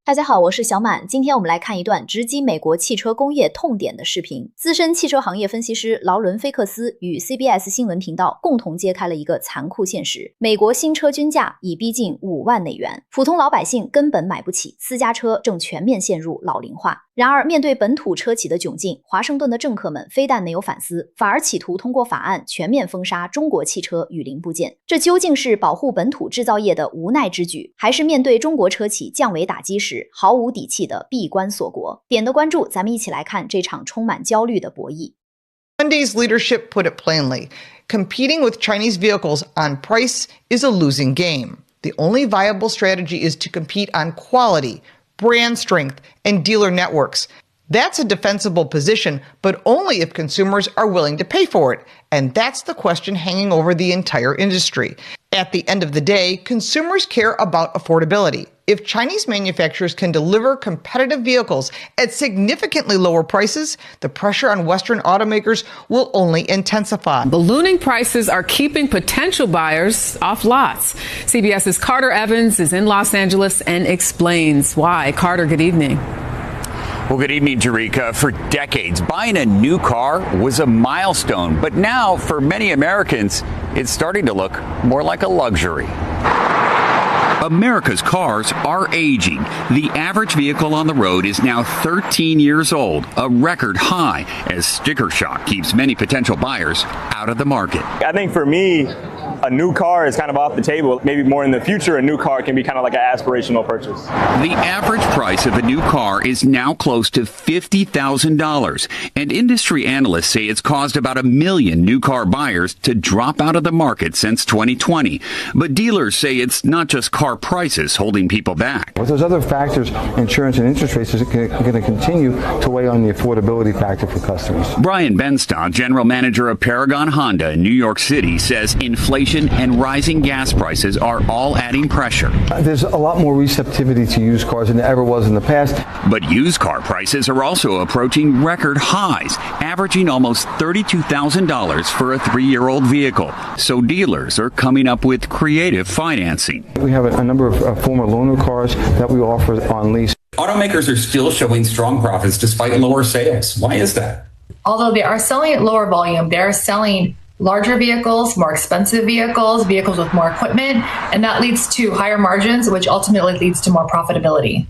大家好，我是小满。今天我们来看一段直击美国汽车工业痛点的视频。资深汽车行业分析师劳伦·菲克斯与 CBS 新闻频道共同揭开了一个残酷现实：美国新车均价已逼近5万美元，普通老百姓根本买不起，私家车正全面陷入老龄化。然而，面对本土车企的窘境，华盛顿的政客们非但没有反思，反而企图通过法案全面封杀中国汽车与零部件。这究竟是保护本土制造业的无奈之举，还是面对中国车企降维打击时毫无底气的闭关锁国？点的关注，咱们一起来看这场充满焦虑的博弈。Hyundai's leadership put it plainly, competing with Chinese vehicles on price is a losing game. The only viable strategy is to compete on quality, brand strength, and dealer networks. That's a defensible position, but only if consumers are willing to pay for it. And that's the question hanging over the entire industry. At the end of the day, consumers care about affordability. If Chinese manufacturers can deliver competitive vehicles at significantly lower prices, the pressure on Western automakers will only intensify. Ballooning prices are keeping potential buyers off lots. CBS's Carter Evans is in Los Angeles and explains why. Carter, good evening. Well, good evening, Jerika. For decades, buying a new car was a milestone, but now for many Americans, it's starting to look more like a luxury. America's cars are aging. The average vehicle on the road is now 13 years old, a record high, as sticker shock keeps many potential buyers out of the market. I think for me, a new car is kind of off the table. Maybe more in the future, a new car can be kind of like an aspirational purchase. The average price of a new car is now close to $50,000, and industry analysts say it's caused about 1 million new car buyers to drop out of the market since 2020. But dealers say it's not just car prices holding people back. With those other factors, insurance and interest rates, is going to continue to weigh on the affordability factor for customers. Brian Benstock, general manager of Paragon Honda in New York City, says inflation and rising gas prices are all adding pressure. There's a lot more receptivity to used cars than there ever was in the past. But used car prices are also approaching record highs, averaging almost $32,000 for a 3-year-old vehicle. So dealers are coming up with creative financing. We have a number of former loaner cars that we offer on lease. Automakers are still showing strong profits despite lower sales. Why is that? Although they are selling at lower volume, they are selling larger vehicles, more expensive vehicles, vehicles with more equipment, and that leads to higher margins, which ultimately leads to more profitability.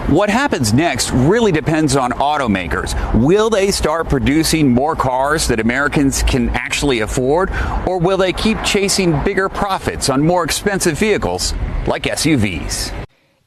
What happens next really depends on automakers. Will they start producing more cars that Americans can actually afford, or will they keep chasing bigger profits on more expensive vehicles like SUVs?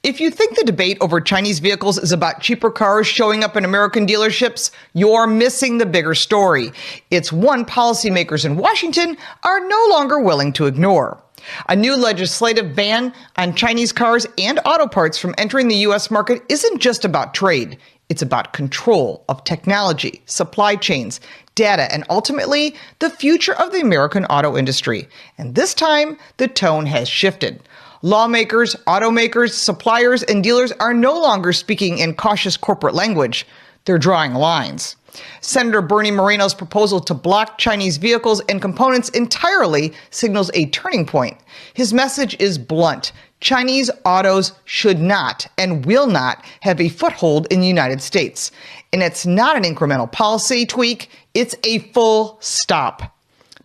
If you think the debate over Chinese vehicles is about cheaper cars showing up in American dealerships, you're missing the bigger story. It's one policymakers in Washington are no longer willing to ignore. A new legislative ban on Chinese cars and auto parts from entering the U.S. market isn't just about trade. It's about control of technology, supply chains, data, and ultimately the future of the American auto industry. And this time, the tone has shifted. Lawmakers, automakers, suppliers, and dealers are no longer speaking in cautious corporate language. They're drawing lines. Senator Bernie Moreno's proposal to block Chinese vehicles and components entirely signals a turning point. His message is blunt. Chinese autos should not and will not have a foothold in the United States. And it's not an incremental policy tweak, it's a full stop.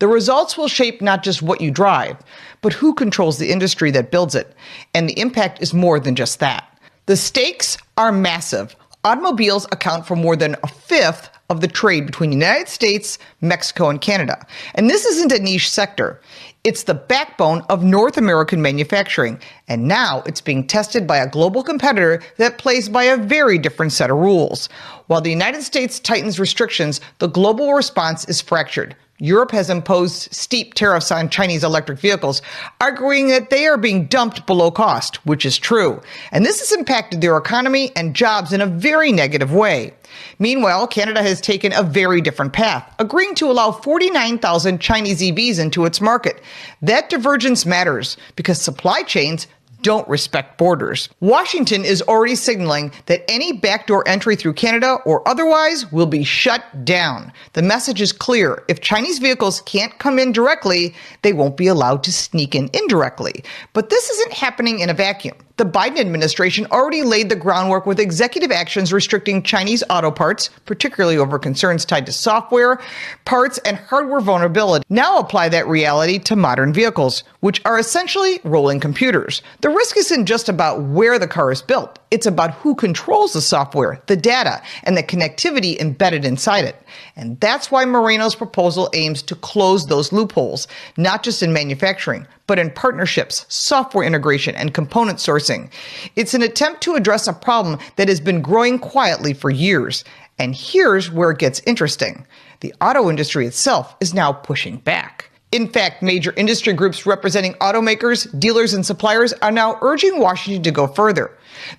The results will shape not just what you drive, but who controls the industry that builds it. And the impact is more than just that. The stakes are massive. Automobiles account for more than a fifth of the trade between the United States, Mexico, and Canada. And this isn't a niche sector. It's the backbone of North American manufacturing. And now it's being tested by a global competitor that plays by a very different set of rules. While the United States tightens restrictions, the global response is fractured. Europe has imposed steep tariffs on Chinese electric vehicles, arguing that they are being dumped below cost, which is true. And this has impacted their economy and jobs in a very negative way. Meanwhile, Canada has taken a very different path, agreeing to allow 49,000 Chinese EVs into its market. That divergence matters because supply chains don't respect borders. Washington is already signaling that any backdoor entry through Canada or otherwise will be shut down. The message is clear. If Chinese vehicles can't come in directly, they won't be allowed to sneak in indirectly. But this isn't happening in a vacuum. The Biden administration already laid the groundwork with executive actions restricting Chinese auto parts, particularly over concerns tied to software, parts, and hardware vulnerability. Now apply that reality to modern vehicles, which are essentially rolling computers. The risk isn't just about where the car is built. It's about who controls the software, the data, and the connectivity embedded inside it. And that's why Moreno's proposal aims to close those loopholes, not just in manufacturing, but in partnerships, software integration, and component sourcing. It's an attempt to address a problem that has been growing quietly for years. And here's where it gets interesting. The auto industry itself is now pushing back. In fact, major industry groups representing automakers, dealers, and suppliers are now urging Washington to go further.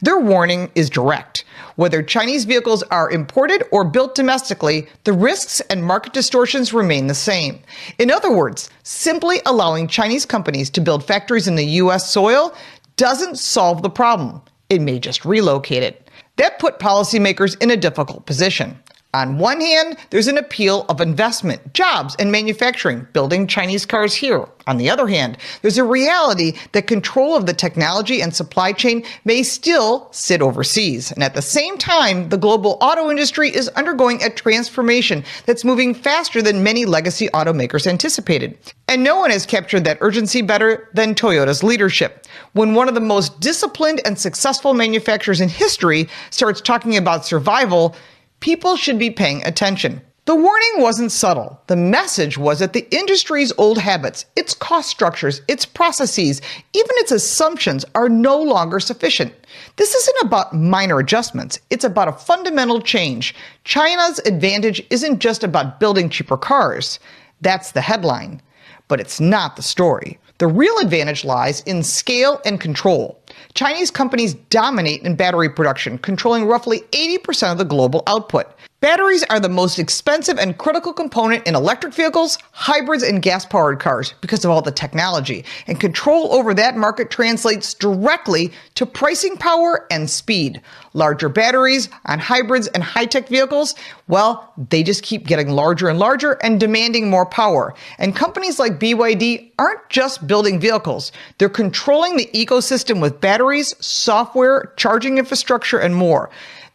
Their warning is direct. Whether Chinese vehicles are imported or built domestically, the risks and market distortions remain the same. In other words, simply allowing Chinese companies to build factories in the U.S. soil doesn't solve the problem. It may just relocate it. That put policymakers in a difficult position. On one hand, there's an appeal of investment, jobs, and manufacturing, building Chinese cars here. On the other hand, there's a reality that control of the technology and supply chain may still sit overseas. And at the same time, the global auto industry is undergoing a transformation that's moving faster than many legacy automakers anticipated. And no one has captured that urgency better than Toyota's leadership. When one of the most disciplined and successful manufacturers in history starts talking about survival, people should be paying attention. The warning wasn't subtle. The message was that the industry's old habits, its cost structures, its processes, even its assumptions are no longer sufficient. This isn't about minor adjustments. It's about a fundamental change. China's advantage isn't just about building cheaper cars. That's the headline. But it's not the story. The real advantage lies in scale and control. Chinese companies dominate in battery production, controlling roughly 80% of the global output. Batteries are the most expensive and critical component in electric vehicles, hybrids, and gas-powered cars because of all the technology. And control over that market translates directly to pricing power and speed. Larger batteries on hybrids and high-tech vehicles, well, they just keep getting larger and larger and demanding more power. And companies like BYD aren't just building vehicles. They're controlling the ecosystem with batteries, software, charging infrastructure, and more.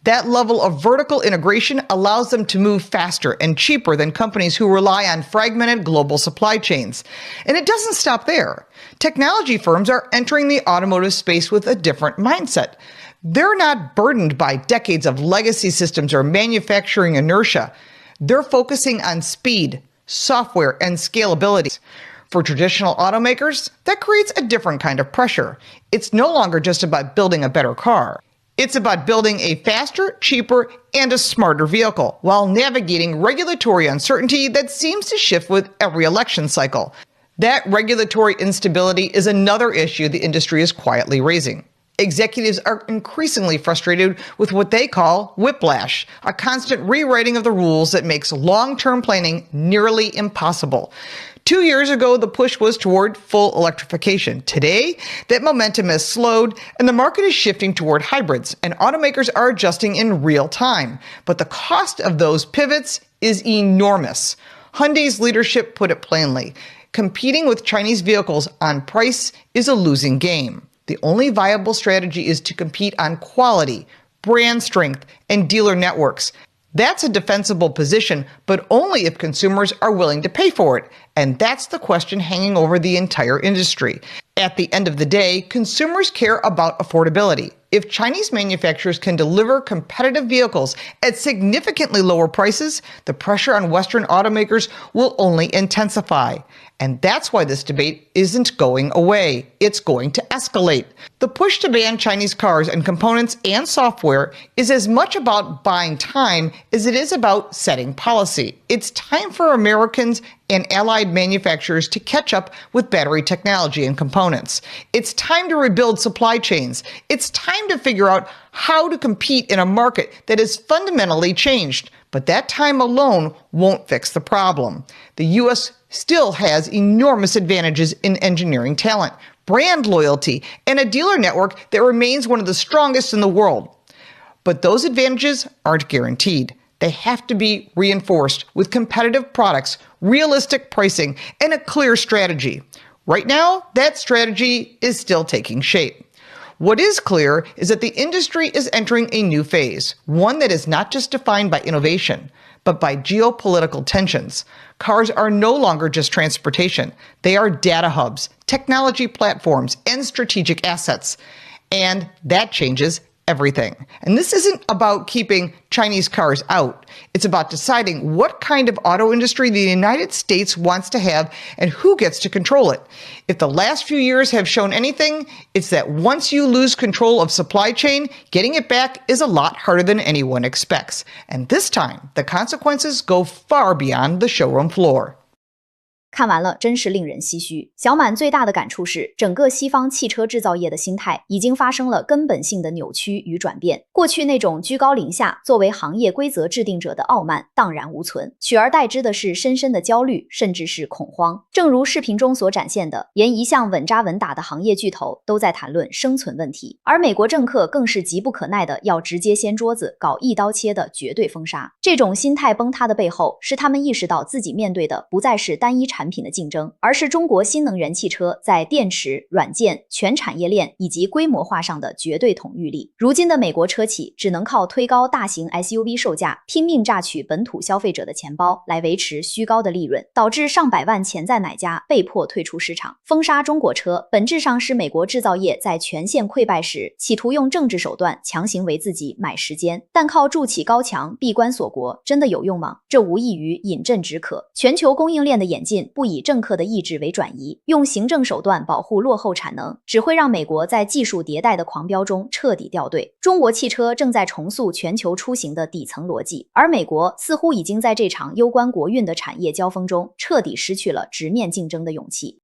That level of vertical integration allows them to move faster and cheaper than companies who rely on fragmented global supply chains. And it doesn't stop there. Technology firms are entering the automotive space with a different mindset. They're not burdened by decades of legacy systems or manufacturing inertia. They're focusing on speed, software, and scalability. For traditional automakers, that creates a different kind of pressure. It's no longer just about building a better car. It's about building a faster, cheaper, and a smarter vehicle while navigating regulatory uncertainty that seems to shift with every election cycle. That regulatory instability is another issue the industry is quietly raising. Executives are increasingly frustrated with what they call whiplash, a constant rewriting of the rules that makes long-term planning nearly impossible. 2 years ago, the push was toward full electrification. Today, that momentum has slowed and the market is shifting toward hybrids, and automakers are adjusting in real time. But the cost of those pivots is enormous. Hyundai's leadership put it plainly. Competing with Chinese vehicles on price is a losing game. The only viable strategy is to compete on quality, brand strength, and dealer networks. That's a defensible position, but only if consumers are willing to pay for it. And that's the question hanging over the entire industry. At the end of the day, consumers care about affordability. If Chinese manufacturers can deliver competitive vehicles at significantly lower prices, the pressure on Western automakers will only intensify. And that's why this debate isn't going away. It's going to escalate. The push to ban Chinese cars and components and software is as much about buying time as it is about setting policy. It's time for Americans and allied manufacturers to catch up with battery technology and components. It's time to rebuild supply chains. It's time to figure out how to compete in a market that has fundamentally changed. But that time alone won't fix the problem. The U.S. still has enormous advantages in engineering talent, brand loyalty, and a dealer network that remains one of the strongest in the world. But those advantages aren't guaranteed. They have to be reinforced with competitive products, realistic pricing, and a clear strategy. Right now, that strategy is still taking shape. What is clear is that the industry is entering a new phase, one that is not just defined by innovation, but by geopolitical tensions. Cars are no longer just transportation. They are data hubs, technology platforms, and strategic assets. And that changes everything. And this isn't about keeping Chinese cars out. It's about deciding what kind of auto industry the United States wants to have and who gets to control it. If the last few years have shown anything, it's that once you lose control of supply chain, getting it back is a lot harder than anyone expects. And this time, the consequences go far beyond the showroom floor. 看完了，真是令人唏嘘。小满最大的感触是，整个西方汽车制造业的心态已经发生了根本性的扭曲与转变。过去那种居高临下作为行业规则制定者的傲慢荡然无存，取而代之的是深深的焦虑，甚至是恐慌。正如视频中所展现的，连一向稳扎稳打的行业巨头都在谈论生存问题，而美国政客更是急不可耐的要直接掀桌子，搞一刀切的绝对封杀。这种心态崩塌的背后，是他们意识到自己面对的不再是单一产品的竞争，而是中国新能源汽车在电池、软件、全产业链以及规模化上的绝对统御力。如今的美国车企只能靠推高大型 SUV 售价，拼命榨取本土消费者的钱包，来维持虚高的利润，导致上百万潜在买家被迫退出市场。封杀中国车，本质上是美国制造业在全线溃败时，企图用政治手段强行为自己买时间。但靠筑起高墙、闭关锁国，真的有用吗？这无异于饮鸩止渴。全球供应链的演进不以政客的意志为转移，用行政手段保护落后产能，只会让美国在技术迭代的狂飙中彻底掉队。中国汽车正在重塑全球出行的底层逻辑，而美国似乎已经在这场攸关国运的产业交锋中彻底失去了直面竞争的勇气。